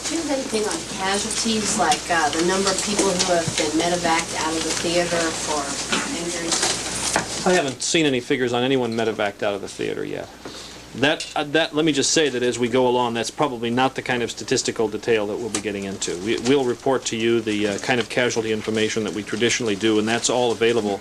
Do you have anything on casualties, like the number of people who have been medevaced out of the theater for injuries? I haven't seen any figures on anyone medevaced out of the theater yet. Let me just say that as we go along, that's probably not the kind of statistical detail that we'll be getting into. We'll report to you the kind of casualty information that we traditionally do, and that's all available